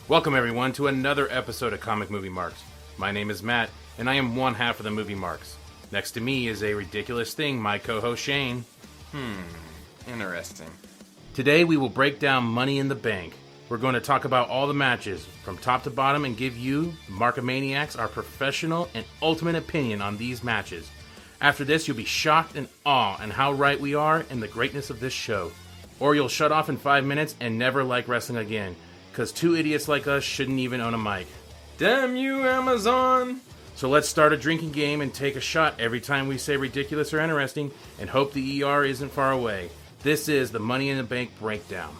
Welcome everyone to another episode of Comic Movie Marks. My name is Matt, and I am one half of the Movie Marks. Next to me is a ridiculous thing, my co-host Shane. Interesting. Today we will break down Money in the Bank. We're going to talk about all the matches, from top to bottom, and give you, the Markomaniacs, our professional and ultimate opinion on these matches. After this, you'll be shocked and awe at how right we are and the greatness of this show. Or you'll shut off in 5 minutes and never like wrestling again. Because two idiots like us shouldn't even own a mic. Damn you, Amazon! So let's start a drinking game and take a shot every time we say ridiculous or interesting and hope the ER isn't far away. This is the Money in the Bank Breakdown.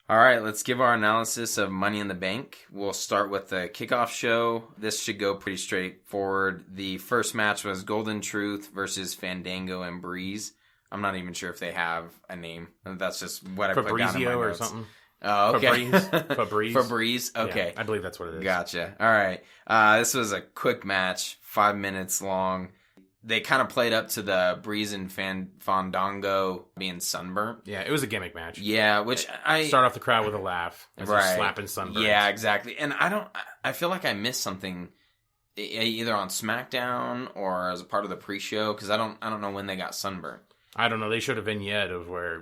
Alright, let's give our analysis of Money in the Bank. We'll start with the kickoff show. This should go pretty straightforward. The first match was Golden Truth versus Fandango and Breeze. I'm not even sure if they have a name. That's just what I put down in my notes. Or something. Oh, okay. Febreze. Febreze, okay. Yeah, I believe that's what it is. Gotcha. All right. This was a quick match, 5 minutes long. They kind of played up to the Breeze and Fandango being sunburnt. Yeah, it was a gimmick match. Yeah, which I... Start off the crowd with a laugh. Right. Slapping sunburns. Yeah, exactly. And I feel like I missed something either on SmackDown or as a part of the pre-show because I don't know when they got sunburnt. I don't know. They showed a vignette of where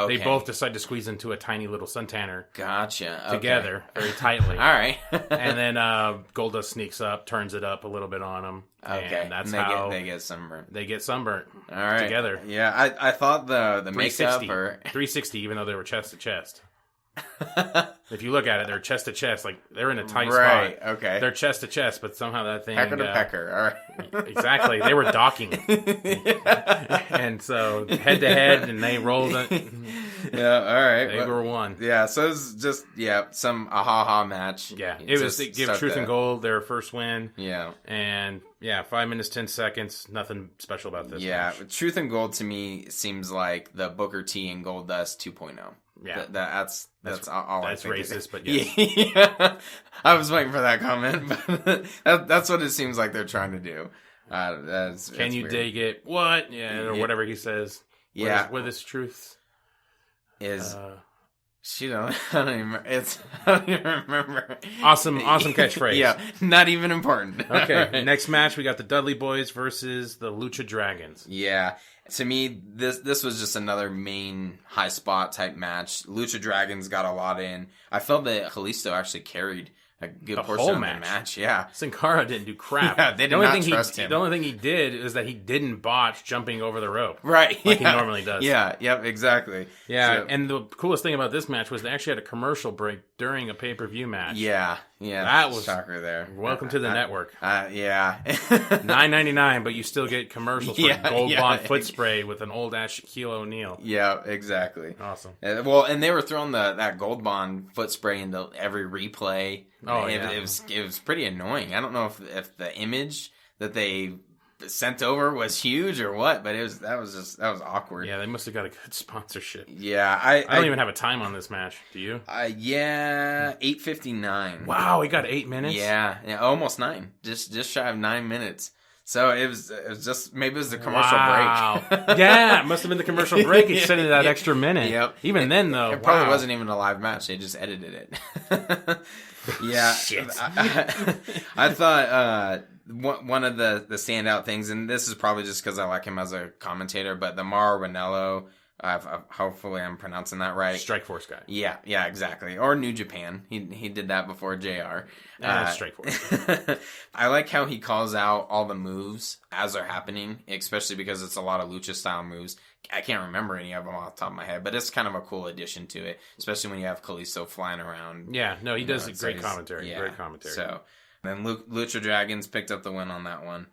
they both decide to squeeze into a tiny little suntanner. Gotcha. Together, very tightly. All right. And then Goldust sneaks up, turns it up a little bit on them. Okay. And that's how they get sunburnt. They get sunburnt. All right. Together. Yeah, I thought the makeup or 360, even though they were chest to chest. If you look at it, they're chest to chest, like they're in a tight right, spot. Okay. They're chest to chest, but somehow that thing pecker to pecker. All right. Exactly. They were docking. And so head to head, and they rolled it. Yeah, all right. They were one. Yeah, so it was just some ha match. Yeah. It gave Truth and Gold their first win. Yeah. And 5 minutes 10 seconds, nothing special about this match. Truth and Gold to me seems like the Booker T and Goldust 2.0. Yeah, that's all I think. That's racist, but yes. Yeah. I was waiting for that comment, but that's what it seems like they're trying to do. Can you dig it? What? Yeah, or whatever he says. Yeah, what is truth? Is I don't even remember. Awesome catchphrase. Yeah, not even important. Okay, right. Next match we got the Dudley Boyz versus the Lucha Dragons. Yeah. To me, this was just another main high spot type match. Lucha Dragons got a lot in. I felt that Kalisto actually carried a good portion of the match. Yeah. Sin Cara didn't do crap. Yeah, they did not trust him. The only thing he did is that he didn't botch jumping over the rope. Right. Like he normally does. Yeah, yep, exactly. Yeah, and the coolest thing about this match was they actually had a commercial break during a pay-per-view match. Yeah. That was shocker there. Welcome to the network. Yeah. $9.99, but you still get commercials for Gold Bond foot spray with an old ass Shaquille O'Neal. Yeah, exactly. Awesome. Well, and they were throwing that Gold Bond foot spray into every replay. Oh, it was pretty annoying. I don't know if the image that they sent over was huge or what, but that was awkward. Yeah, they must have got a good sponsorship. Yeah, I don't even have a time on this match. Do you? 8:59. Wow, we got 8 minutes. Yeah, almost 9. Just shy of 9 minutes. So it was just maybe it was the commercial break. Yeah, it must have been the commercial break extended that extra minute. Yep. Even then, though, it probably wasn't even a live match. They just edited it. Yeah, shit. I thought one of the standout things, and this is probably just because I like him as a commentator, but the Mauro Ranallo, hopefully I'm pronouncing that right. Strikeforce guy. Yeah, exactly. Or New Japan. He did that before JR. Strikeforce. I like how he calls out all the moves as they're happening, especially because it's a lot of lucha style moves. I can't remember any of them off the top of my head, but it's kind of a cool addition to it, especially when you have Kalisto flying around. Yeah, no, he does a great commentary. Yeah, great commentary. So then Lucha Dragons picked up the win on that one.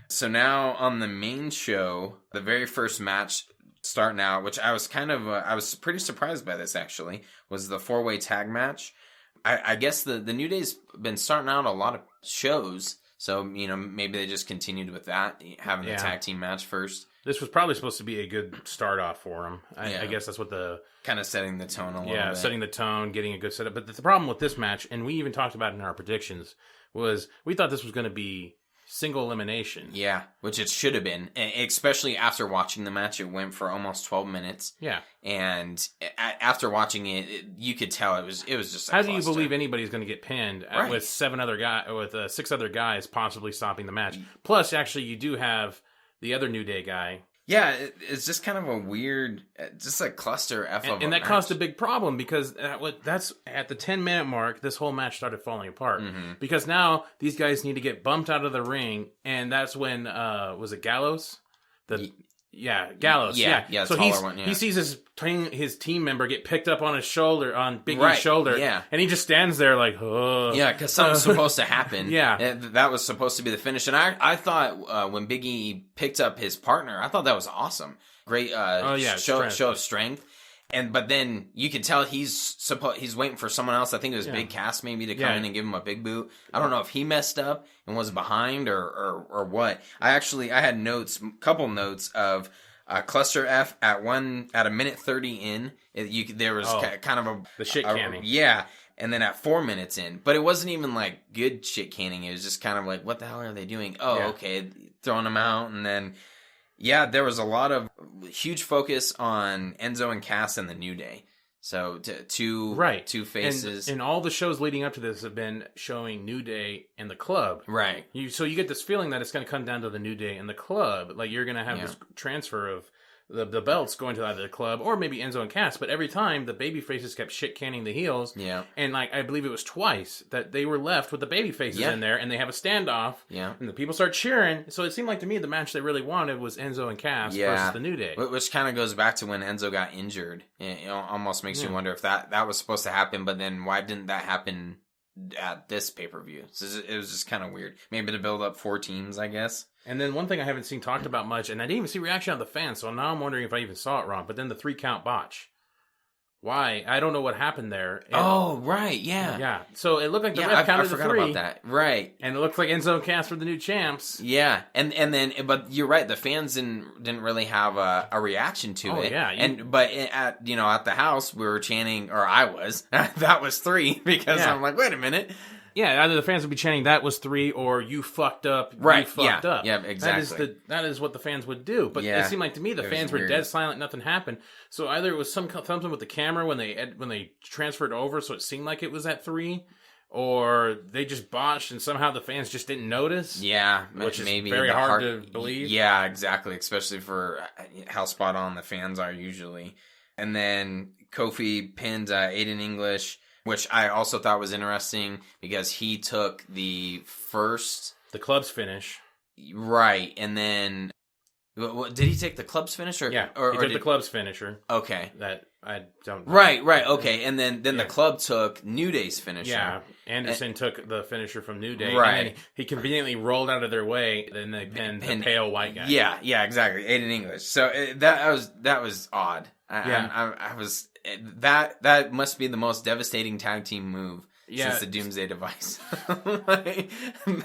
So now on the main show, the very first match starting out, which I was I was pretty surprised by this actually, was the 4-way tag match. I guess the New Day's been starting out a lot of shows, so maybe they just continued with that, having the tag team match first. This was probably supposed to be a good start off for them. I guess that's what kind of setting the tone a little bit. Yeah, setting the tone, getting a good setup. But the problem with this match, and we even talked about it in our predictions, was we thought this was going to be single elimination. Yeah, which it should have been, especially after watching the match. It went for almost 12 minutes. Yeah, and after watching it, you could tell it was just. How do you believe anybody's going to get pinned with 6 other guys possibly stopping the match? Plus, actually, you do have the other New Day guy. Yeah, it's just kind of a weird, just a cluster and that caused a big problem because that's at the 10-minute mark. This whole match started falling apart because now these guys need to get bumped out of the ring, and that's when was it Gallows? Gallows. Yeah. So he sees his team member get picked up on his shoulder, on Big E's shoulder, and he just stands there like, oh. Yeah, because something's supposed to happen. Yeah. That was supposed to be the finish. And I thought when Big E picked up his partner, I thought that was awesome. Great show of strength. But then you can tell he's waiting for someone else. I think it was Big Cass maybe to come in and give him a big boot. I don't know if he messed up and was behind or what. I had couple notes of cluster F at a minute 30 in. There was kind of the shit canning. And then at 4 minutes in, but it wasn't even like good shit canning. It was just kind of like, what the hell are they doing? Okay, throwing them out, and then. Yeah, there was a lot of huge focus on Enzo and Cass and the New Day. So two faces. And all the shows leading up to this have been showing New Day and the Club. Right. So you get this feeling that it's going to come down to the New Day and the Club. Like you're going to have this transfer of the belts going to either the Club or maybe Enzo and Cass. But every time the baby faces kept shit canning the heels. Yeah. And I believe it was twice that they were left with the baby faces in there, and they have a standoff. Yeah. And the people start cheering. So it seemed like to me the match they really wanted was Enzo and Cass versus the New Day. Which kind of goes back to when Enzo got injured. It almost makes you wonder if that was supposed to happen, but then why didn't that happen at this pay-per-view? So it was just kind of weird. Maybe to build up 4 teams, I guess. And then one thing I haven't seen talked about much, and I didn't even see reaction of the fans, so now I'm wondering if I even saw it wrong, but then the 3-count botch. Why? I don't know what happened there. Right, yeah. Yeah, so it looked like the ref counted the 3. I forgot about that. Right. And it looked like Enzo and Cass were the new champs. Yeah, and then, but you're right, the fans didn't really have a reaction to it. Yeah. But at the house, we were chanting, or I was, that was 3, because I'm like, wait a minute. Yeah, either the fans would be chanting, that was 3, or you fucked up, right, you fucked up. Yeah, exactly. That is what the fans would do. But it seemed like to me the fans were dead silent, nothing happened. So either it was something with the camera when they transferred over, so it seemed like it was at 3, or they just botched and somehow the fans just didn't notice. Yeah, which maybe is very hard to believe. Yeah, exactly, especially for how spot on the fans are usually. And then Kofi pinned Aiden English, which I also thought was interesting because he took the Club's finish. Right, and then did he take the Club's finish? Or, yeah, or he took the Club's finisher. Okay. That I don't know. Right, okay. And then the Club took New Day's finisher. Yeah, Anderson took the finisher from New Day. Right. And then he conveniently rolled out of their way, then they pinned the pale white guy. Yeah, exactly. Aiden English. So that was odd. I was... That must be the most devastating tag team move since the Doomsday Device.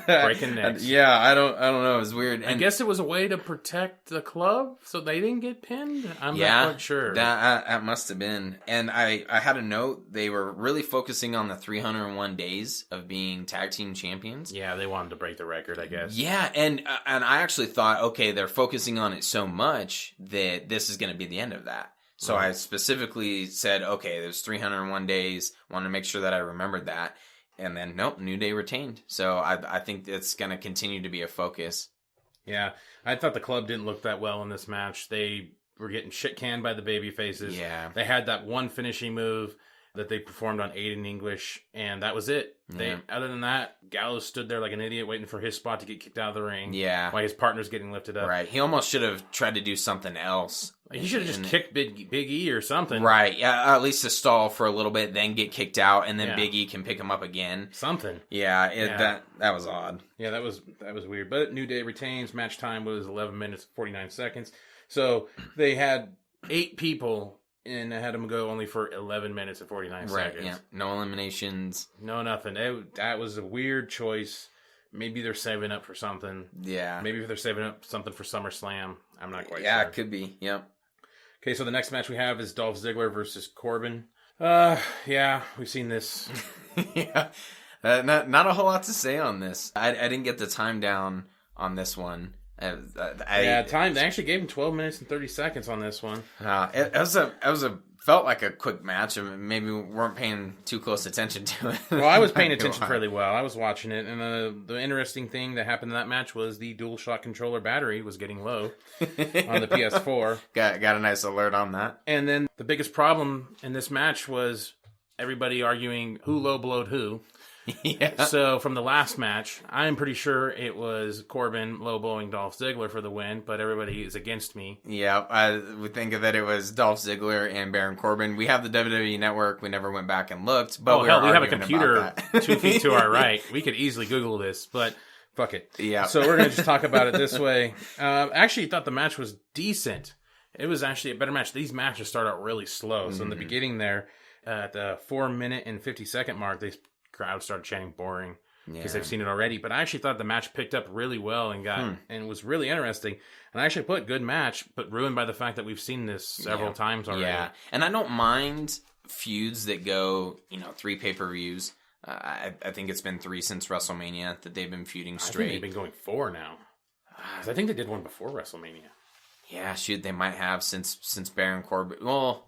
Breaking necks. Yeah, I don't know. It was weird. I guess it was a way to protect the Club so they didn't get pinned. I'm not quite sure. That must have been. And I had a note. They were really focusing on the 301 days of being tag team champions. Yeah, they wanted to break the record, I guess. Yeah, and I actually thought, okay, they're focusing on it so much that this is going to be the end of that. So I specifically said, okay, there's 301 days. Want to make sure that I remembered that. And then, nope, New Day retained. So I think it's going to continue to be a focus. Yeah, I thought the Club didn't look that well in this match. They were getting shit canned by the baby faces. Yeah. They had that one finishing move that they performed on Aiden English, and that was it. Other than that, Gallows stood there like an idiot waiting for his spot to get kicked out of the ring. Yeah. While his partner's getting lifted up. Right. He almost should have tried to do something else. He should have just kicked Big E or something. Right. Yeah, at least to stall for a little bit, then get kicked out, and then Big E can pick him up again. Something. Yeah, that was odd. Yeah, that was weird. But New Day retains. Match time was 11 minutes, 49 seconds. So they had 8 people, and I had them go only for 11 minutes and 49 seconds. Yeah. No eliminations. No nothing. That was a weird choice. Maybe they're saving up for something. Yeah. Maybe they're saving up something for SummerSlam. I'm not quite sure. Yeah, it could be. Yep. Okay, so the next match we have is Dolph Ziggler versus Corbin. We've seen this. Yeah. Not a whole lot to say on this. I didn't get the time down on this one. Time. They actually gave him 12 minutes and 30 seconds on this one. It was felt like a quick match, and maybe we weren't paying too close attention to it. Well, I was paying attention fairly well. I was watching it, and the interesting thing that happened in that match was the DualShock controller battery was getting low on the PS4. Got a nice alert on that. And then the biggest problem in this match was everybody arguing who low-blowed who. Yeah. So from the last match, I'm pretty sure it was Corbin low-blowing Dolph Ziggler for the win, but everybody is against me. Yeah, I would think that it was Dolph Ziggler and Baron Corbin. We have the WWE Network. We never went back and looked. But we have a computer 2 feet to our right. We could easily Google this, but fuck it. Yeah. So we're going to just talk about it this way. Actually, I thought the match was decent. It was actually a better match. These matches start out really slow. So in the beginning there, at the 4 minute and 50-second mark, crowd started chanting boring because they've seen it already. But I actually thought the match picked up really well and was really interesting. And I actually put good match, but ruined by the fact that we've seen this several times already. Yeah, and I don't mind feuds that go, 3 pay-per-views. I think it's been 3 since WrestleMania that they've been feuding straight. I think they've been going 4 now. I think they did one before WrestleMania. Yeah, shoot, they might have since Baron Corbin. Well,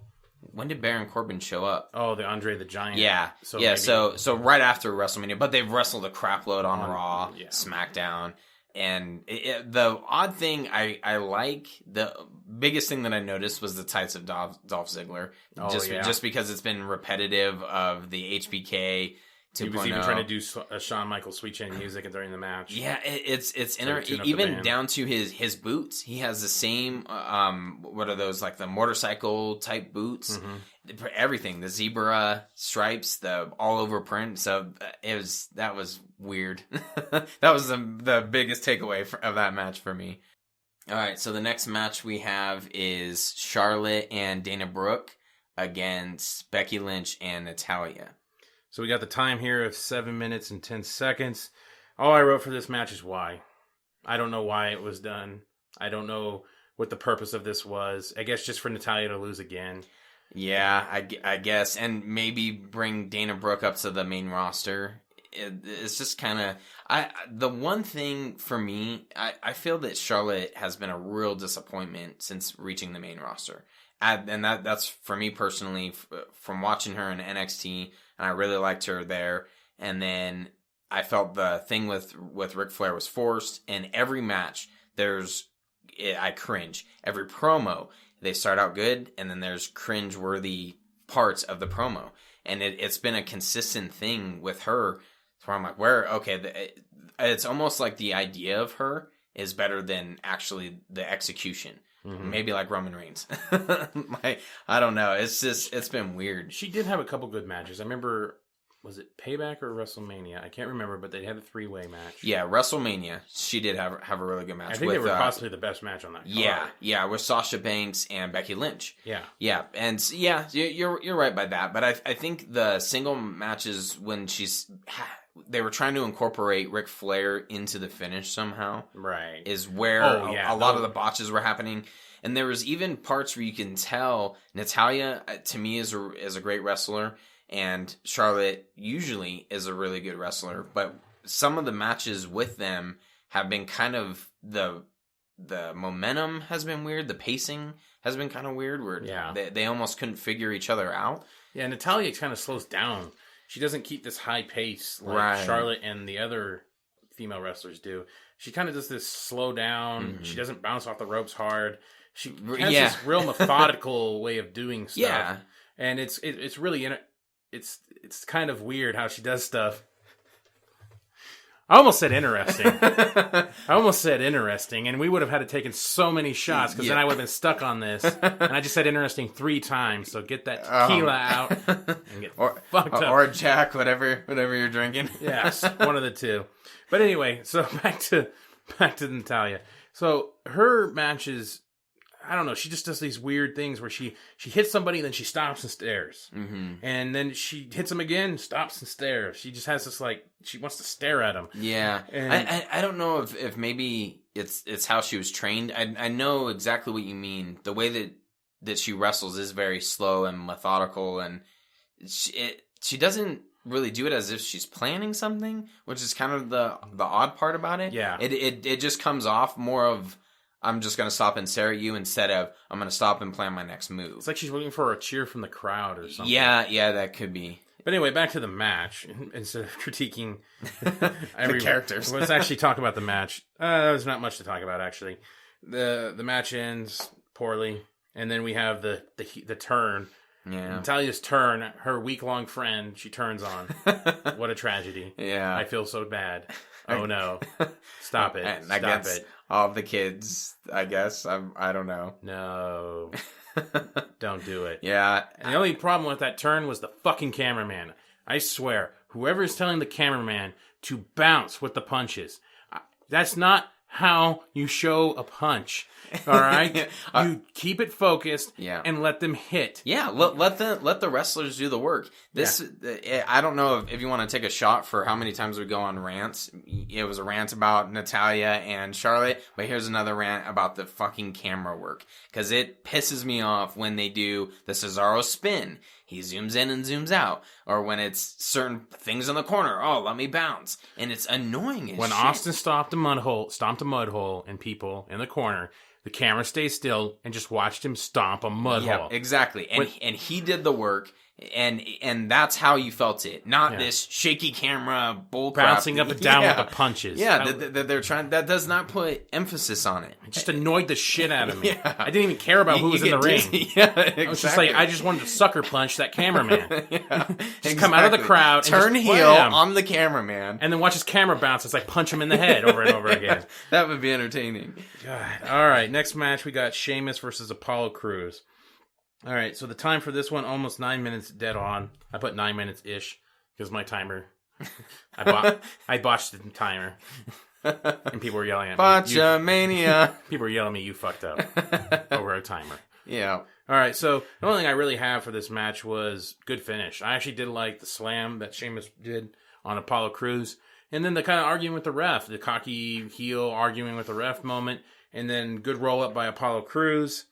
when did Baron Corbin show up? Oh, the Andre the Giant. Yeah. So right after WrestleMania, but they've wrestled a crap load on Raw, SmackDown, and the odd thing I like, the biggest thing that I noticed was the tights of Dolph Ziggler, just because it's been repetitive of the HBK. He was even trying to do Shawn Michaels Sweet Chin music during the match. Yeah, it's even down to his boots. He has the same what are those, like the motorcycle type boots? Mm-hmm. Everything, the zebra stripes, the all over print. So that was weird. That was the biggest takeaway of that match for me. All right, so the next match we have is Charlotte and Dana Brooke against Becky Lynch and Natalya. So we got the time here of 7 minutes and 10 seconds. All I wrote for this match is why. I don't know why it was done. I don't know what the purpose of this was. I guess just for Natalya to lose again. Yeah, I guess. And maybe bring Dana Brooke up to the main roster. It's just kind of... the one thing for me, I feel that Charlotte has been a real disappointment since reaching the main roster. And that's for me personally, from watching her in NXT... And I really liked her there. And then I felt the thing with Ric Flair was forced. And every match, I cringe. Every promo, they start out good. And then there's cringe-worthy parts of the promo. And it's been a consistent thing with her. Where I'm like, it's almost like the idea of her is better than actually the execution. Mm-hmm. Maybe like Roman Reigns. I don't know. It's been weird. She did have a couple good matches. I remember, was it Payback or WrestleMania? I can't remember, but they had a 3-way match. Yeah, WrestleMania. She did have a really good match. I think they were possibly the best match on that card. Yeah, with Sasha Banks and Becky Lynch. Yeah, and you're right by that. But I think the single matches when they were trying to incorporate Ric Flair into the finish somehow. Right. Is where a lot of the botches were happening. And there was even parts where you can tell Natalya, to me, is a great wrestler. And Charlotte usually is a really good wrestler. But some of the matches with them have been kind of... The momentum has been weird. The pacing has been kind of weird. Where they almost couldn't figure each other out. Yeah, Natalya kind of slows down. She doesn't keep this high pace like Charlotte and the other female wrestlers do. She kind of does this slow down. Mm-hmm. She doesn't bounce off the ropes hard. She has this real methodical way of doing stuff. Yeah. And it's really it's kind of weird how she does stuff. I almost said interesting. And we would have had to taken so many shots because then I would have been stuck on this. And I just said interesting 3 times. So get that tequila out and get fucked up. Or Jack, whatever you're drinking. Yes, one of the two. But anyway, so back to Natalya. So her matches, I don't know. She just does these weird things where she hits somebody and then she stops and stares. Mm-hmm. And then she hits him again, stops and stares. She just has this she wants to stare at him. Yeah. And I don't know if maybe it's how she was trained. I know exactly what you mean. The way that she wrestles is very slow and methodical, and she doesn't really do it as if she's planning something, which is kind of the odd part about it. Yeah. It just comes off more of, I'm just going to stop and stare at you instead of I'm going to stop and plan my next move. It's like she's waiting for a cheer from the crowd or something. Yeah, that could be. But anyway, back to the match. Instead of critiquing the characters. Let's actually talk about the match. There's not much to talk about, actually. The match ends poorly, and then we have the turn. Yeah. Natalya's turn, her week-long friend, she turns on. What a tragedy. Yeah. I feel so bad. Oh, no. Stop it. And Stop against it. all the kids, I guess. I don't know. No. Don't do it. Yeah. And the only problem with that turn was the fucking cameraman. I swear, whoever is telling the cameraman to bounce with the punches, that's not how you show a punch. All right? You keep it focused and let them hit. Yeah, let the wrestlers do the work. I don't know if you want to take a shot for how many times we go on rants. It was a rant about Natalya and Charlotte, but here's another rant about the fucking camera work. Because it pisses me off when they do the Cesaro spin. He zooms in and zooms out. Or when it's certain things in the corner. Oh, let me bounce. And it's annoying as when shit. Austin stomped a mud hole and people in the corner, the camera stayed still and just watched him stomp a mud hole. Exactly. And he did the work. And that's how you felt it, not this shaky camera bullcrap. Bouncing up and down with the punches. Yeah, they're trying. That does not put emphasis on it. It just annoyed the shit out of me. I didn't even care about who was in the ring. Yeah, exactly. I was just like, I just wanted to sucker punch that cameraman. Just come out of the crowd, turn and heel on the cameraman, and then watch his camera bounce. It's like punch him in the head over and over again. That would be entertaining. God. All right, next match we got Sheamus versus Apollo Cruz. All right, so the time for this one, almost 9 minutes dead on. I put 9 minutes-ish because my timer, I botched the timer. And people were yelling at me. Botchamania. People were yelling at me, you fucked up over a timer. Yeah. All right, so the only thing I really have for this match was good finish. I actually did like the slam that Sheamus did on Apollo Cruz. And then the kind of arguing with the ref, the cocky heel arguing with the ref moment. And then good roll-up by Apollo Cruz.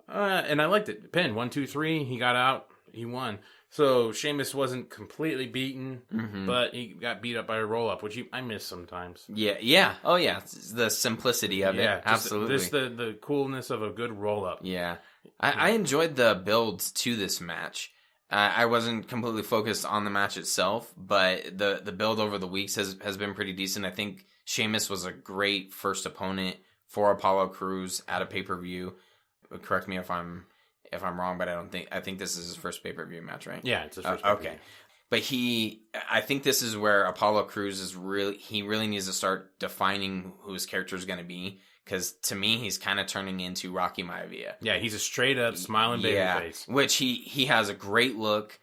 And I liked it. Pin, 1, 2, 3. He got out. He won. So Sheamus wasn't completely beaten, but he got beat up by a roll-up, which I miss sometimes. Yeah. Oh, yeah. It's the simplicity of it. Absolutely. Just the coolness of a good roll-up. Yeah. I enjoyed the builds to this match. I wasn't completely focused on the match itself, but the build over the weeks has been pretty decent. I think Sheamus was a great first opponent for Apollo Cruz at a pay-per-view. Correct me if I'm wrong, but I think this is his first pay-per-view match, right? Yeah, it's his first pay-per-view. Okay. But I think this is where Apollo Cruz really needs to start defining who his character is going to be. Because to me, he's kind of turning into Rocky Maivia. Yeah, he's a straight up smiling babyface. Which he has a great look,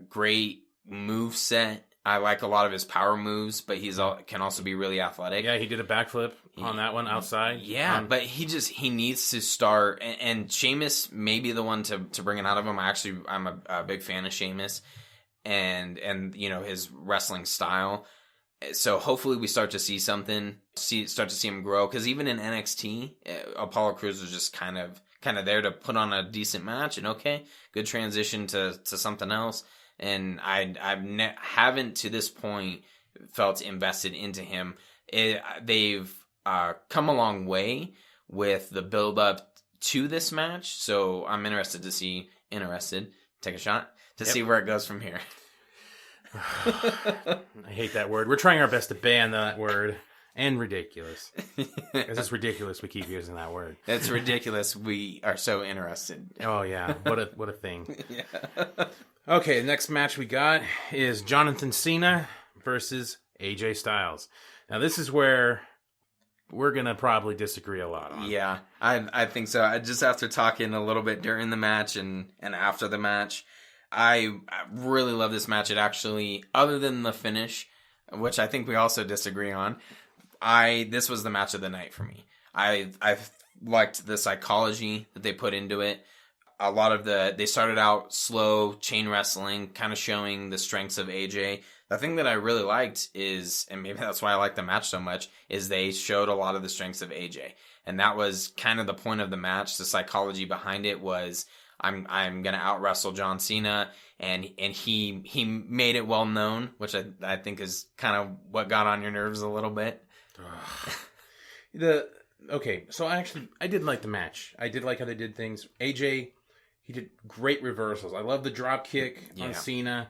great move set. I like a lot of his power moves, but can also be really athletic. Yeah, he did a backflip on that one outside. Yeah, but he needs to start, and Sheamus may be the one to bring it out of him. I'm a big fan of Sheamus, and his wrestling style. So hopefully we start to see something, start to see him grow. Because even in NXT, Apollo Crews was just kind of there to put on a decent match, and good transition to something else. And I haven't to this point felt invested into him. They've come a long way with the build up to this match, so I'm interested. Take a shot to see where it goes from here. I hate that word. We're trying our best to ban that word. And ridiculous. Because it's ridiculous we keep using that word. It's ridiculous. We are so interested. Oh, yeah. What a thing. Yeah. Okay, the next match we got is Jonathan Cena versus AJ Styles. Now, this is where we're going to probably disagree a lot on. Yeah, I think so. Just after talking a little bit during the match and after the match, I really love this match. It actually, other than the finish, which I think we also disagree on, this was the match of the night for me. I liked the psychology that they put into it. A lot of they started out slow, chain wrestling, kind of showing the strengths of AJ. The thing that I really liked is, and maybe that's why I like the match so much, is they showed a lot of the strengths of AJ. And that was kind of the point of the match. The psychology behind it was, I'm gonna out wrestle John Cena, and he made it well known, which I think is kind of what got on your nerves a little bit. So I did like the match. I did like how they did things. AJ, he did great reversals. I love the drop kick on Cena.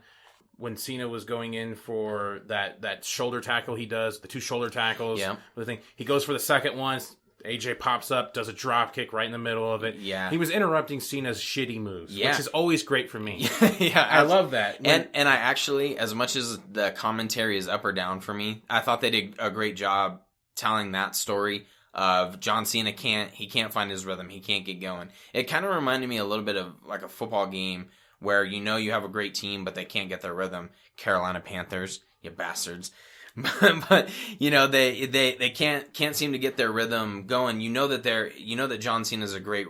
When Cena was going in for that shoulder tackle he does, the 2 shoulder tackles, the thing, he goes for the second one. AJ pops up, does a drop kick right in the middle of it. Yeah. He was interrupting Cena's shitty moves, which is always great for me. I love that. And I actually, as much as the commentary is up or down for me, I thought they did a great job telling that story of John Cena can't find his rhythm. He can't get going. It kind of reminded me a little bit of like a football game where you have a great team, but they can't get their rhythm. Carolina Panthers, you bastards. But they can't seem to get their rhythm going. That John Cena is a great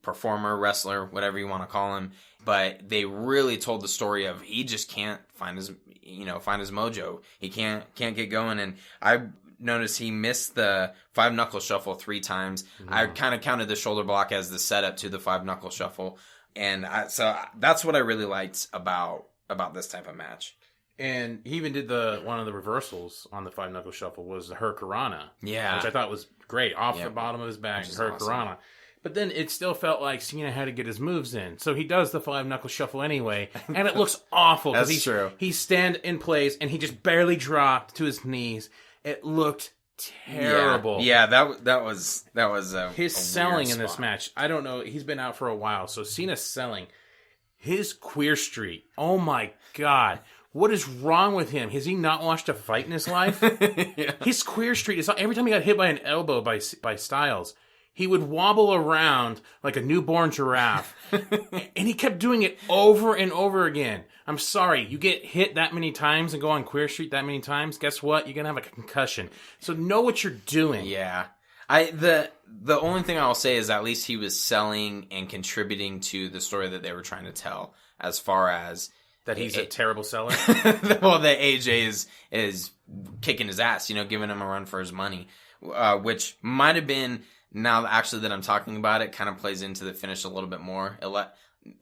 performer, wrestler, whatever you want to call him. But they really told the story of he just can't find his mojo. He can't get going. And I noticed he missed the 5-knuckle shuffle 3 times. Mm-hmm. I kind of counted the shoulder block as the setup to the 5-knuckle shuffle. And so that's what I really liked about this type of match. And he even did one of the reversals on the 5-knuckle shuffle was the Hurricanrana. Yeah. Which I thought was great. Off the bottom of his back, Hurricanrana. Awesome. But then it still felt like Cena had to get his moves in. So he does the 5-knuckle shuffle anyway. And it looks awful. That's true. He stand in place and he just barely dropped to his knees. It looked terrible. Yeah, that was his selling in this match. I don't know. He's been out for a while. So Cena's selling. His queer streak. Oh my God. What is wrong with him? Has he not watched a fight in his life? His queer streak is every time he got hit by an elbow by Styles, he would wobble around like a newborn giraffe. And he kept doing it over and over again. I'm sorry, you get hit that many times and go on queer streak that many times, guess what? You're going to have a concussion. So know what you're doing. Yeah. The only thing I'll say is at least he was selling and contributing to the story that they were trying to tell, as far as that he's a terrible seller? Well, that AJ is kicking his ass, giving him a run for his money, which might have been, now actually that I'm talking about it, kind of plays into the finish a little bit more.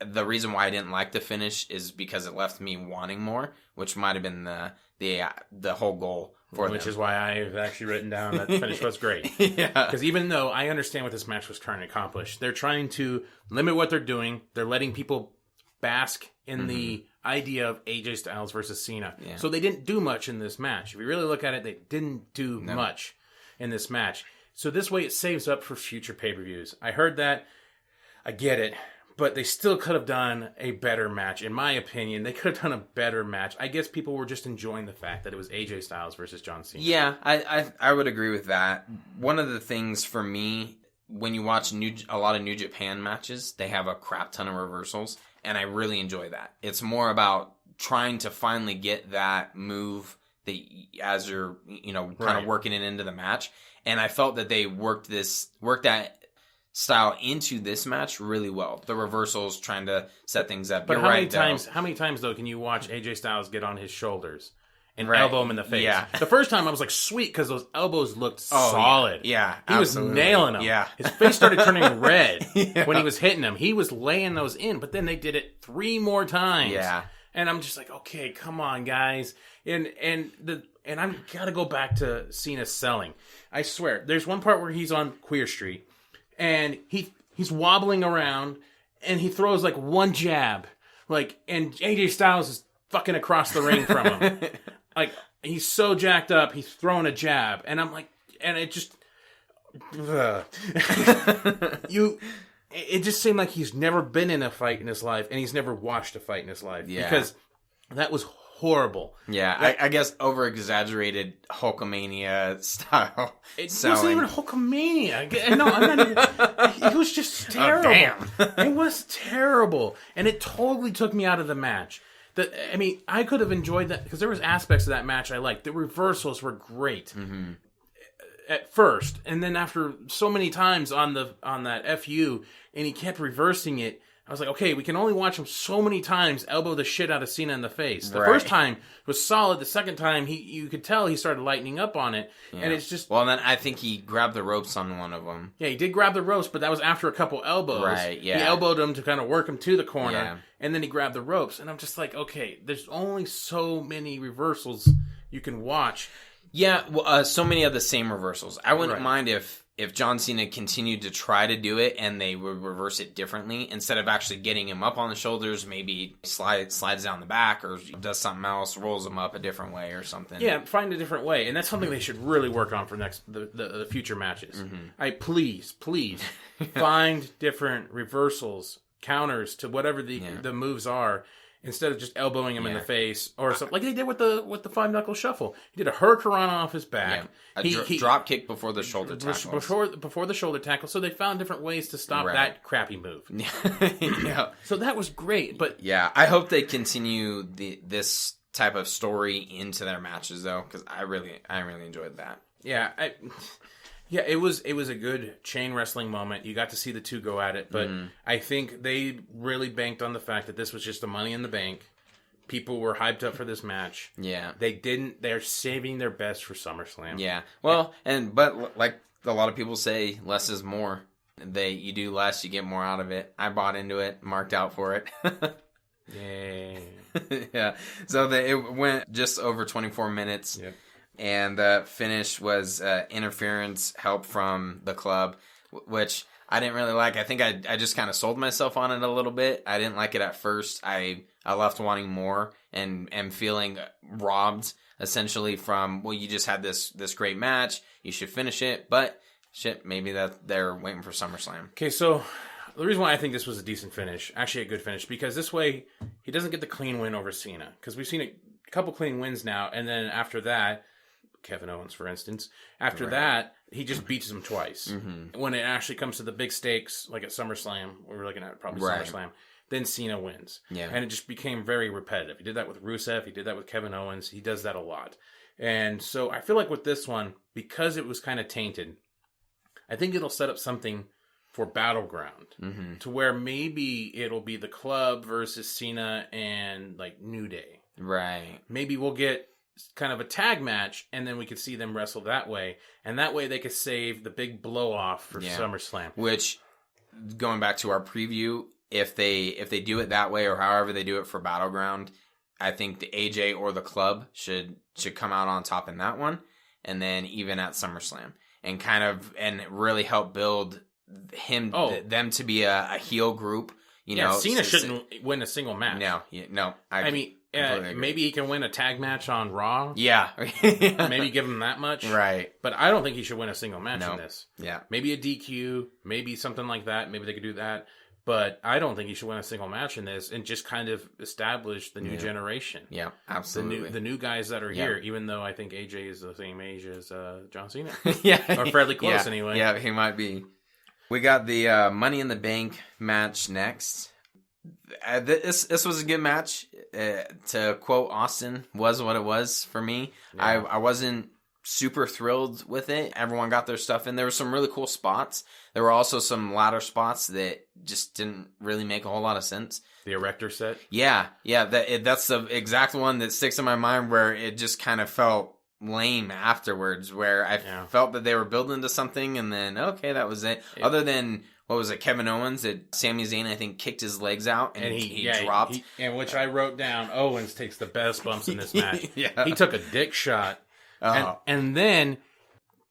The reason why I didn't like the finish is because it left me wanting more, which might have been the whole goal for them. Which is why I've actually written down that the finish was great. Yeah. Because even though I understand what this match was trying to accomplish, they're trying to limit what they're doing. They're letting people bask in the idea of AJ Styles versus Cena. Yeah. So they didn't do much in this match. If you really look at it, they didn't do much in this match. So this way it saves up for future pay-per-views. I heard that. I get it. But they still could have done a better match. In my opinion, they could have done a better match. I guess people were just enjoying the fact that it was AJ Styles versus John Cena. Yeah, I would agree with that. One of the things for me, when you watch a lot of New Japan matches, they have a crap ton of reversals. And I really enjoy that. It's more about trying to finally get that move that as you're, kind of working it into the match. And I felt that they worked that style into this match really well. The reversals, trying to set things up. But how many times though can you watch AJ Styles get on his shoulders and elbow him in the face? Yeah. The first time I was like, sweet, because those elbows looked solid. Yeah, he was nailing them. Yeah. His face started turning red when he was hitting them. He was laying those in, but then they did it 3 more times. Yeah. And I'm just like, okay, come on, guys. And I'm gotta go back to Cena's selling. I swear, there's one part where he's on Queer Street, and he's wobbling around, and he throws like one jab, and AJ Styles is fucking across the ring from him. Like, he's so jacked up, he's throwing a jab, and I'm like, and it just, it just seemed like he's never been in a fight in his life, and he's never watched a fight in his life. Yeah. Because that was horrible. Yeah, I guess over-exaggerated Hulkamania style. It wasn't even Hulkamania. No, I'm not even, it was just terrible. Oh, damn. It was terrible. And it totally took me out of the match. I could have enjoyed that, because there was aspects of that match I liked. The reversals were great at first, and then after so many times on that FU, and he kept reversing it, I was like, okay, we can only watch him so many times elbow the shit out of Cena in the face. The Right. first time was solid. The second time, you could tell he started lightening up on it. Yeah. And it's just... Well, then I think he grabbed the ropes on one of them. Yeah, he did grab the ropes, but that was after a couple elbows. Right, yeah. He elbowed him to kind of work him to the corner, Yeah. and then he grabbed the ropes. And I'm just like, okay, there's only so many reversals you can watch. Yeah, well, so many of the same reversals. I wouldn't Right. mind if John Cena continued to try to do it and they would reverse it differently instead of actually getting him up on the shoulders, maybe slides down the back or does something else, rolls him up a different way or something. Yeah, find a different way, and that's something they should really work on for the future matches. Please find different reversals, counters to whatever the moves are. Instead of just elbowing him in the face or something like they did with the five knuckle shuffle, he did a hurricanrana off his back. Yeah. He drop kick before the shoulder tackle. Before the shoulder tackle, so they found different ways to stop that crappy move. Yeah. So that was great, but yeah, I hope they continue this type of story into their matches though, because I really enjoyed that. Yeah, it was a good chain wrestling moment. You got to see the two go at it, but I think they really banked on the fact that this was just a Money in the Bank. People were hyped up for this match. Yeah. They're saving their best for SummerSlam. Yeah. Well, but like a lot of people say, less is more. You do less, you get more out of it. I bought into it, marked out for it. Yay. Yeah. So it went just over 24 minutes. Yep. And the finish was interference help from the club, which I didn't really like. I think I just kind of sold myself on it a little bit. I didn't like it at first. I left wanting more and feeling robbed essentially from, well, you just had this great match. You should finish it. But shit, maybe that they're waiting for SummerSlam. Okay, so the reason why I think this was a decent finish, actually a good finish, because this way he doesn't get the clean win over Cena. Because we've seen a couple clean wins now, and then after that, Kevin Owens, for instance. After that, he just beats him twice. Mm-hmm. When it actually comes to the big stakes, like at SummerSlam, we're looking at probably SummerSlam, then Cena wins. Yeah. And it just became very repetitive. He did that with Rusev. He did that with Kevin Owens. He does that a lot. And so I feel like with this one, because it was kind of tainted, I think it'll set up something for Battleground to where maybe it'll be the club versus Cena and like New Day. Right. Maybe we'll get kind of a tag match, and then we could see them wrestle that way, and that way they could save the big blow off for SummerSlam. Which, going back to our preview, if they do it that way or however they do it for Battleground, I think the AJ or the club should come out on top in that one, and then even at SummerSlam, and really help build them to be a heel group. You know, Cena shouldn't win a single match. No. I mean. Maybe he can win a tag match on Raw. Yeah. Maybe give him that much. Right. But I don't think he should win a single match in this. Yeah. Maybe a DQ, maybe something like that. Maybe they could do that. But I don't think he should win a single match in this and just kind of establish the new generation. Yeah, absolutely. The new guys that are here, even though I think AJ is the same age as John Cena. Yeah. Or fairly close anyway. Yeah, he might be. We got the Money in the Bank match next. This was a good match. To quote Austin, was what it was for me. Yeah. I wasn't super thrilled with it. Everyone got their stuff in. There were some really cool spots. There were also some ladder spots that just didn't really make a whole lot of sense. The erector set? Yeah. That's the exact one that sticks in my mind where it just kind of felt lame afterwards, where I felt that they were building to something and then, okay, that was it. Other than... What was it, Kevin Owens? That Sami Zayn, I think, kicked his legs out and he dropped. And which I wrote down, Owens takes the best bumps in this match. He took a dick shot and then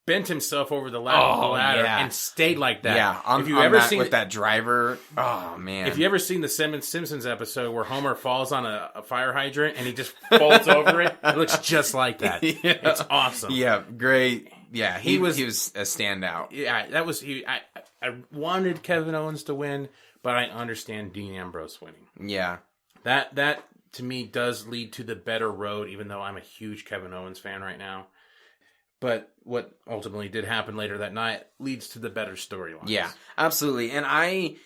bent himself over the ladder and stayed like that. Yeah, if you ever seen with that driver, oh man! If you ever seen the Simpsons episode where Homer falls on a fire hydrant and he just folds over it, it looks just like that. It's awesome. Yeah, great. Yeah, he was a standout. Yeah, that was he. I wanted Kevin Owens to win, but I understand Dean Ambrose winning. Yeah. That to me does lead to the better road, even though I'm a huge Kevin Owens fan right now. But what ultimately did happen later that night leads to the better storylines. Yeah, absolutely. And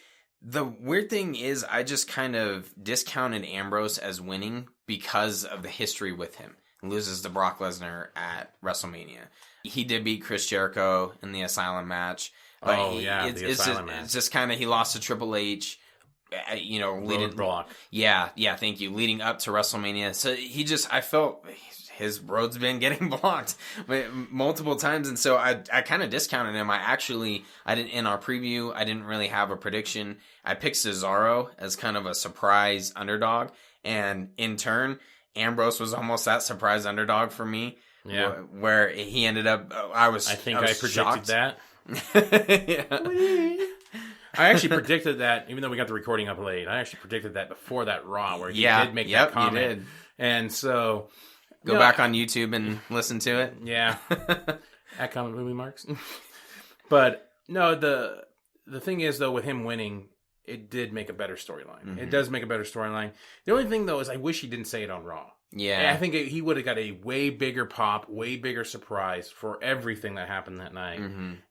the weird thing is I just kind of discounted Ambrose as winning because of the history with him. He loses to Brock Lesnar at WrestleMania. He did beat Chris Jericho in the Asylum match. But the Asylum match. It's just kind of, he lost to Triple H. leading block. Yeah, thank you. Leading up to WrestleMania. So I felt his road's been getting blocked multiple times. And so I kind of discounted him. I didn't, in our preview, I didn't really have a prediction. I picked Cesaro as kind of a surprise underdog. And in turn, Ambrose was almost that surprise underdog for me. Yeah. Where he ended up, I predicted shocked. That. Yeah. I actually predicted that, even though we got the recording up late, I actually predicted that before that Raw, where he did make that comment. You did. And so... Go back on YouTube and listen to it. Yeah. At comment movie marks. But, no, the thing is, though, with him winning, it did make a better storyline. Mm-hmm. It does make a better storyline. The only thing, though, is I wish he didn't say it on Raw. Yeah. And I think he would have got a way bigger pop, way bigger surprise for everything that happened that night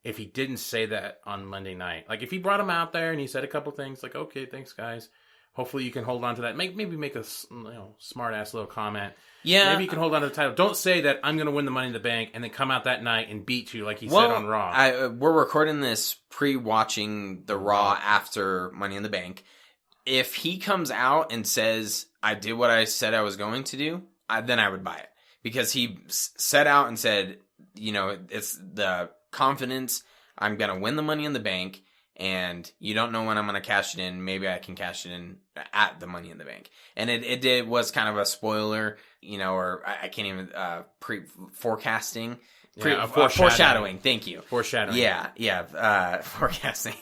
if he didn't say that on Monday night. Like, if he brought him out there and he said a couple things like, okay, thanks, guys. Hopefully you can hold on to that. Maybe make a smart-ass little comment. Yeah. Maybe you can hold on to the title. Don't say that I'm going to win the Money in the Bank and then come out that night and beat you like he said on Raw. We're recording this pre-watching the Raw after Money in the Bank. If he comes out and says, I did what I said I was going to do, then I would buy it. Because he set out and said, it's the confidence, I'm going to win the Money in the Bank, and you don't know when I'm going to cash it in. Maybe I can cash it in at the Money in the Bank. And it was kind of a spoiler, or I can't even, forecasting. Foreshadowing. Thank you. Foreshadowing. Yeah. Forecasting.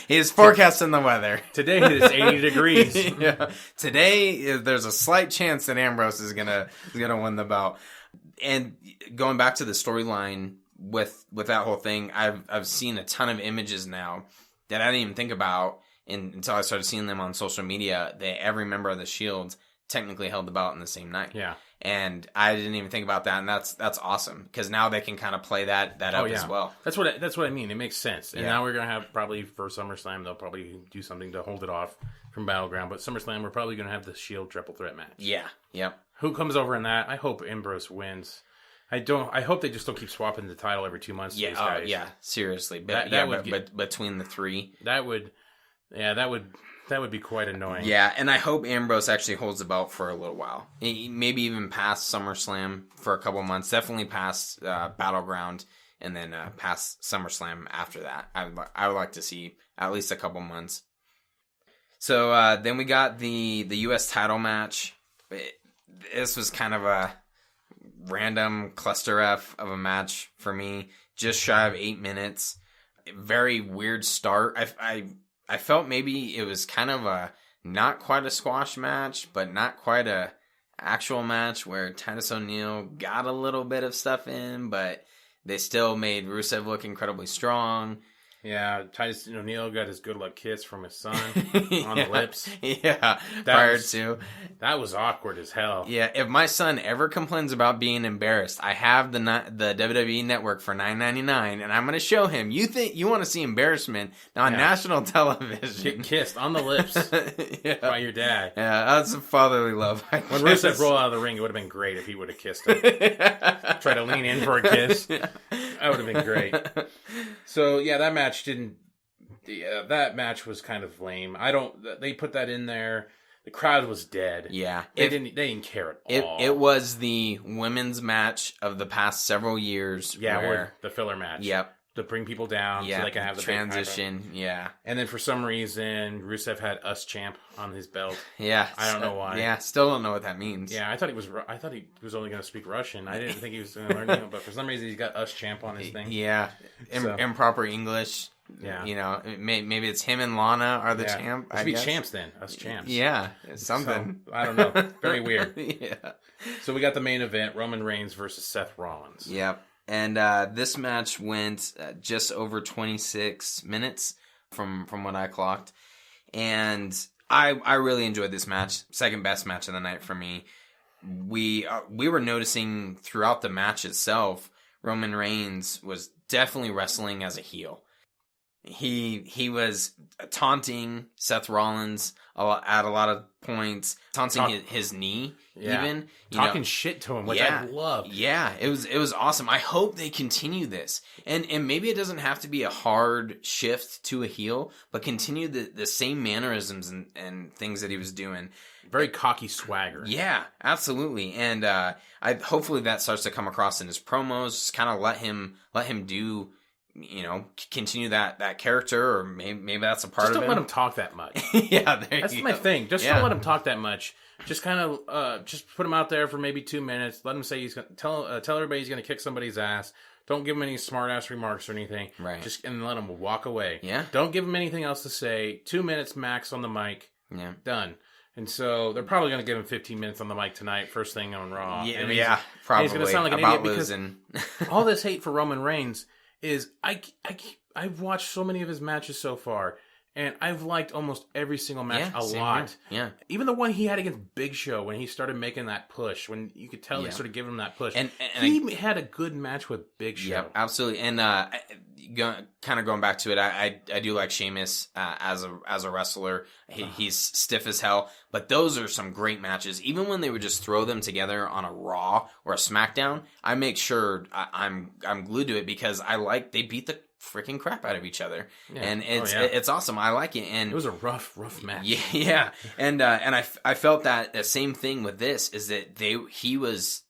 He's forecasting the weather. Today it is 80 degrees. Yeah. Today there's a slight chance that Ambrose is gonna win the belt. And going back to the storyline with that whole thing, I've seen a ton of images now that I didn't even think about until I started seeing them on social media. That every member of the Shield technically held the belt in the same night. Yeah. And I didn't even think about that, and that's awesome because now they can kind of play that up as well. That's what I mean. It makes sense. And now we're gonna have probably for SummerSlam they'll probably do something to hold it off from Battleground. But SummerSlam we're probably gonna have the Shield triple threat match. Yeah. Yep. Who comes over in that? I hope Ambrose wins. I hope they just don't keep swapping the title every 2 months. Yeah. To these guys. Yeah. Seriously. But between the three, that would be quite annoying. Yeah, and I hope Ambrose actually holds the belt for a little while. Maybe even past SummerSlam for a couple months. Definitely past Battleground, and then past SummerSlam after that. I would like to see at least a couple months. So then we got the U.S. title match. This was kind of a random cluster F of a match for me. Just shy of 8 minutes. Very weird start. I felt maybe it was kind of a not quite a squash match, but not quite a actual match where Titus O'Neil got a little bit of stuff in, but they still made Rusev look incredibly strong. Yeah, Titus O'Neil got his good luck kiss from his son on the lips. Yeah, prior to. That was awkward as hell. Yeah, if my son ever complains about being embarrassed, I have the WWE Network for $9.99, and I'm going to show him. You think you want to see embarrassment on national television? Get kissed on the lips by your dad. Yeah, that's a fatherly love. When Rusev rolled out of the ring, it would have been great if he would have kissed him. Try to lean in for a kiss. That would have been great. So yeah, that match didn't. That match was kind of lame. They put that in there. The crowd was dead. Yeah, they didn't care at all. It was the women's match of the past several years. Yeah, where the filler match. Yep. To bring people down so they can have the transition. Yeah. And then for some reason, Rusev had US Champ on his belt. Yeah. I don't know why. Yeah, still don't know what that means. Yeah, I thought he was only going to speak Russian. I didn't think he was going to learn English, but for some reason he's got US Champ on his thing. Yeah. Improper English. Yeah. Maybe it's him and Lana are the champ. It should be champs then. US Champs. Yeah. Something. So, I don't know. Very weird. Yeah. So we got the main event, Roman Reigns versus Seth Rollins. Yep. And this match went just over 26 minutes from what I clocked. And I really enjoyed this match. Second best match of the night for me. We were noticing throughout the match itself, Roman Reigns was definitely wrestling as a heel. He was taunting Seth Rollins at a lot of points, taunting his knee, even talking shit to him, which I love. Yeah, it was awesome. I hope they continue this, and maybe it doesn't have to be a hard shift to a heel, but continue the same mannerisms and things that he was doing. Very cocky swagger. Yeah, absolutely, and hopefully that starts to come across in his promos. Just kind of let him do. Continue that character, or maybe that's a part of it. Just don't let him talk that much. That's my thing. Just don't let him talk that much. Just kind of just put him out there for maybe 2 minutes. Let him say he's gonna tell everybody he's gonna kick somebody's ass. Don't give him any smart ass remarks or anything. Right. And let him walk away. Yeah. Don't give him anything else to say. 2 minutes max on the mic. Yeah. Done. And so they're probably going to give him 15 minutes on the mic tonight, first thing on Raw. Yeah, probably. He's going to sound like an idiot because all this hate for Roman Reigns is I've watched so many of his matches so far, and I've liked almost every single match a lot. Here. Yeah. Even the one he had against Big Show when he started making that push, when you could tell he started giving him that push. And he had a good match with Big Show. Yeah, absolutely. And kind of going back to it, I do like Sheamus as a wrestler. He's stiff as hell, but those are some great matches. Even when they would just throw them together on a Raw or a SmackDown, I make sure I'm glued to it because they beat the freaking crap out of each other, and it's awesome. I like it, and it was a rough match. Yeah, and I felt that the same thing with this is that he was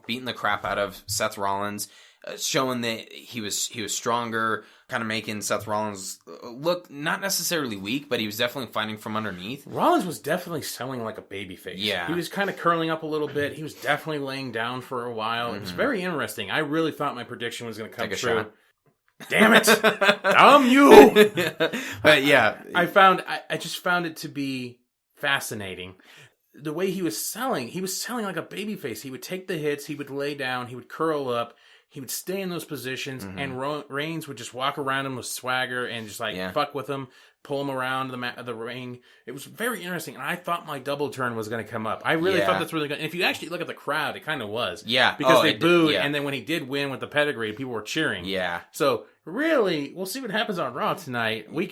beating the crap out of Seth Rollins, showing that he was stronger, kind of making Seth Rollins look not necessarily weak, but he was definitely fighting from underneath. Rollins was definitely selling like a babyface. Yeah, he was kind of curling up a little bit. He was definitely laying down for a while. It was very interesting. I really thought my prediction was going to come true. Shot. Damn it! Damn you! But yeah, I just found it to be fascinating. The way he was selling like a babyface. He would take the hits, he would lay down, he would curl up, he would stay in those positions, and Reigns would just walk around him with swagger and just fuck with him, pull him around the ring. It was very interesting, and I thought my double turn was going to come up. I really thought that's really good. And if you actually look at the crowd, it kind of was. Yeah. Because they booed, and then when he did win with the pedigree, people were cheering. Yeah. So, really, we'll see what happens on Raw tonight. We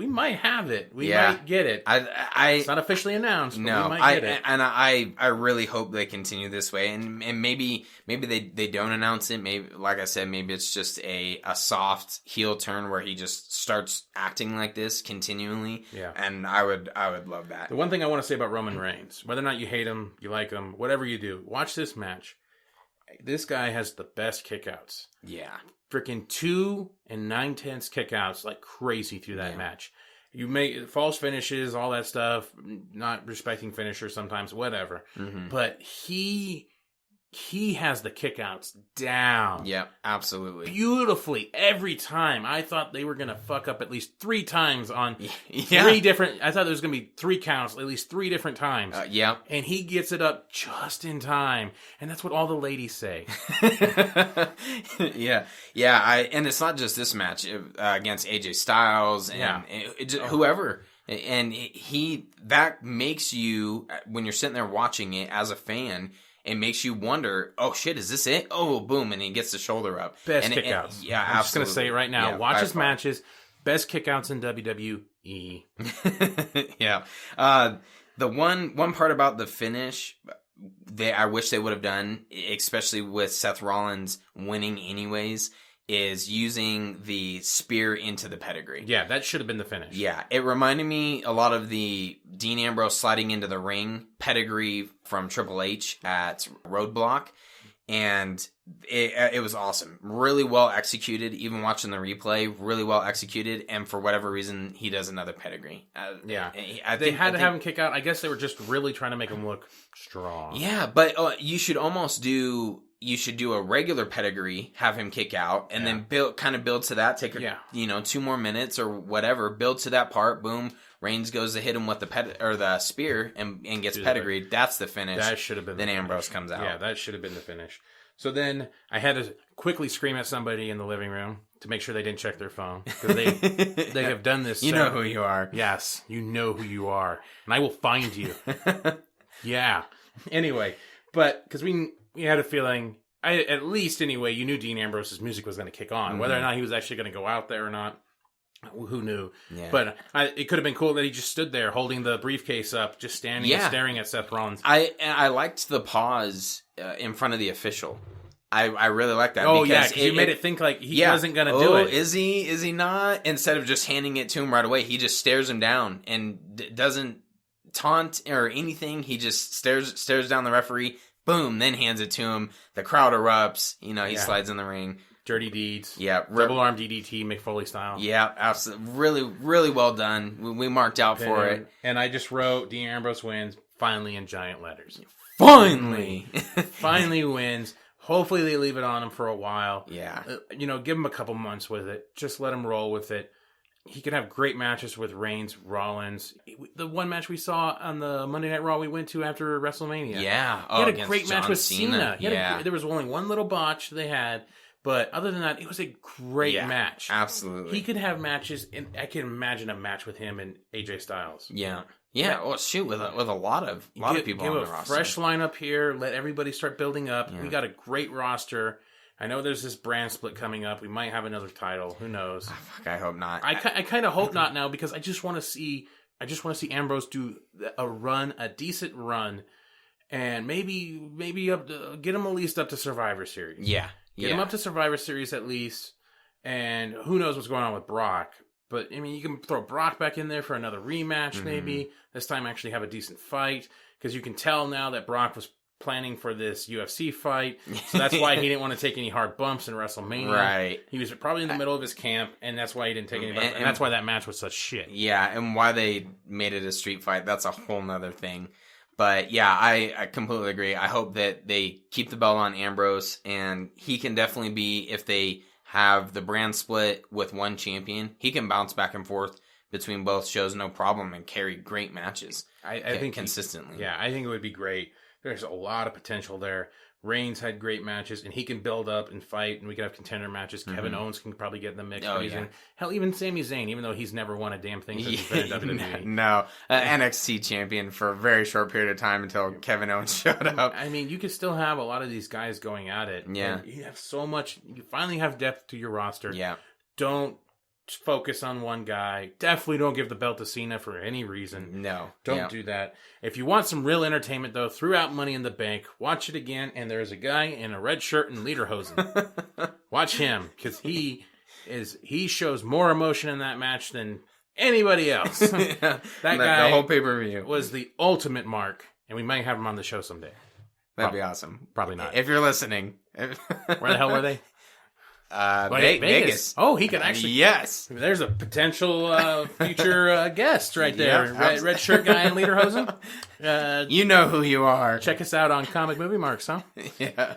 might have it. We might get it. It's not officially announced, but we might get it. And I really hope they continue this way, and maybe they don't announce it. Maybe, like I said, maybe it's just a soft heel turn where he just starts acting like this continually. Yeah. And I would love that. The one thing I want to say about Roman Reigns, whether or not you hate him, you like him, whatever you do, watch this match. This guy has the best kickouts. Yeah. Freaking 2 9/10 kickouts like crazy through that match. You make false finishes, all that stuff, not respecting finishers sometimes, whatever. But he has the kickouts down. Yeah, absolutely. Beautifully every time. I thought they were going to fuck up at least 3 times on 3 different... I thought there was going to be 3 counts, at least 3 different times. Yeah. And he gets it up just in time. And that's what all the ladies say. Yeah. And it's not just this match against AJ Styles and whoever. And that makes you, when you're sitting there watching it as a fan... It makes you wonder, oh shit, is this it? Oh, boom, and he gets the shoulder up. Best kickouts. Yeah, I'm just going to say it right now. Watch his matches. Best kickouts in WWE. Yeah. The one part about the finish I wish they would have done, especially with Seth Rollins winning anyways, is using the spear into the pedigree. Yeah, that should have been the finish. Yeah, it reminded me a lot of the Dean Ambrose sliding into the ring pedigree from Triple H at Roadblock, and it was awesome. Really well executed, even watching the replay, really well executed, and for whatever reason, he does another pedigree. They had to have him kick out. I guess they were just really trying to make him look strong. Yeah, but you should almost do... You should do a regular pedigree, have him kick out, and then build to that. Take 2 more minutes or whatever. Build to that part. Boom. Reigns goes to hit him with the spear and gets pedigreed. That's the finish. That should have been. Then Ambrose comes out. Yeah, that should have been the finish. So then I had to quickly scream at somebody in the living room to make sure they didn't check their phone, because they have done this. You know who you are. Yes, you know who you are, and I will find you. Yeah. Anyway, but because we had a feeling, at least anyway, you knew Dean Ambrose's music was going to kick on. Whether or not he was actually going to go out there or not, Who knew? Yeah. But it could have been cool that he just stood there holding the briefcase up, just standing and staring at Seth Rollins. I liked the pause in front of the official. I really like that. Oh, because you made it think like he wasn't going to do it. Is he not? Instead of just handing it to him right away, he just stares him down and doesn't taunt or anything. He just stares down the referee, boom, then hands it to him. The crowd erupts. He slides in the ring. Dirty deeds. Yeah. Double arm DDT, Mick Foley style. Yeah, absolutely. Really, really well done. We marked out for it. And I just wrote, Dean Ambrose wins, finally in giant letters. Finally! Finally wins. Hopefully they leave it on him for a while. Yeah. Give him a couple months with it. Just let him roll with it. He could have great matches with Reigns, Rollins. The one match we saw on the Monday Night Raw we went to after WrestleMania. Yeah. He had a great match with Cena. Yeah. There was only one little botch they had. But other than that, it was a great match. Absolutely. He could have matches, and I can imagine a match with him and AJ Styles. Yeah. Yeah, well, shoot, with a lot of people on the roster. Give a fresh lineup here. Let everybody start building up. Yeah. We got a great roster. I know there's this brand split coming up. We might have another title. Who knows? Oh, fuck, I hope not. I kind of hope not now because I just want to see Ambrose do a decent run, and maybe get him at least up to Survivor Series. Yeah. Get him up to Survivor Series at least, and who knows what's going on with Brock. But, I mean, you can throw Brock back in there for another rematch, maybe. This time actually have a decent fight, because you can tell now that Brock was planning for this UFC fight, so that's why he didn't want to take any hard bumps in WrestleMania. Right. He was probably in the middle of his camp, and that's why he didn't take any bumps, and that's why that match was such shit. Yeah, and why they made it a street fight, that's a whole nother thing. But yeah, I completely agree. I hope that they keep the belt on Ambrose, and he can definitely be, if they have the brand split with one champion, he can bounce back and forth between both shows no problem and carry great matches. I think consistently. I think it would be great. There's a lot of potential there. Reigns had great matches, and he can build up and fight, and we could have contender matches. Kevin Owens can probably get in the mix. Hell, even Sami Zayn, even though he's never won a damn thing since he's been in WWE. No, NXT champion for a very short period of time until Kevin Owens showed up. I mean, you could still have a lot of these guys going at it. Yeah. You have so much. You finally have depth to your roster. Yeah. Don't focus on one guy. Definitely don't give the belt to Cena for any reason. No. Don't do that. If you want some real entertainment, though, throughout Money in the Bank, watch it again, and there's a guy in a red shirt and lederhosen. Watch him, because he shows more emotion in that match than anybody else. That guy, the whole pay-per-view, was the ultimate mark, and we might have him on the show someday. That'd be awesome. Probably not. If you're listening. Where the hell were they? Vegas. Oh, he could actually. Yes. There's a potential future guest right there. Red shirt guy in lederhosen. You know who you are. Check us out on Comic Movie Marks, huh? Yeah.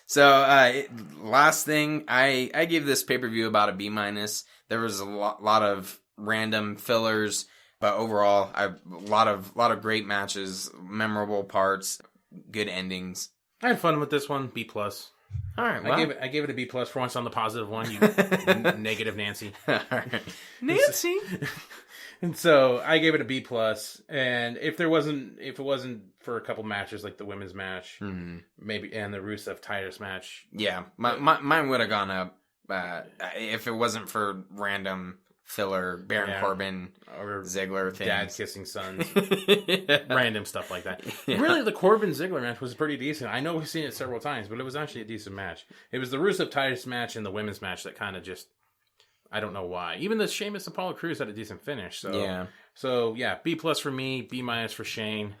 So, last thing, I gave this pay-per-view about a B-. There was a lot of random fillers, but overall, a lot of great matches, memorable parts, good endings. I had fun with this one. B+. All right, well. I gave it a B+ for once on the positive one. You negative Nancy. All right. Nancy. And so I gave it a B+. And if it wasn't for a couple matches like the women's match, maybe, and the Rusev Titus match, yeah, mine would have gone up if it wasn't for random filler, Baron Corbin or Ziggler things, dad kissing sons, random stuff like that. Yeah. Really, the Corbin Ziggler match was pretty decent. I know we've seen it several times, but it was actually a decent match. It was the Rusev Titus match and the women's match that kind of just, I don't know why. Even the Sheamus Apollo Cruz had a decent finish. So yeah, B+ for me, B- for Shane.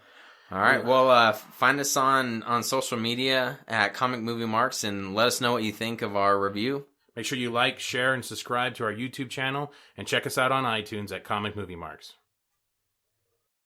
All right. Well, find us on social media at Comic Movie Marks and let us know what you think of our review. Make sure you like, share, and subscribe to our YouTube channel, and check us out on iTunes at Comic Movie Marks.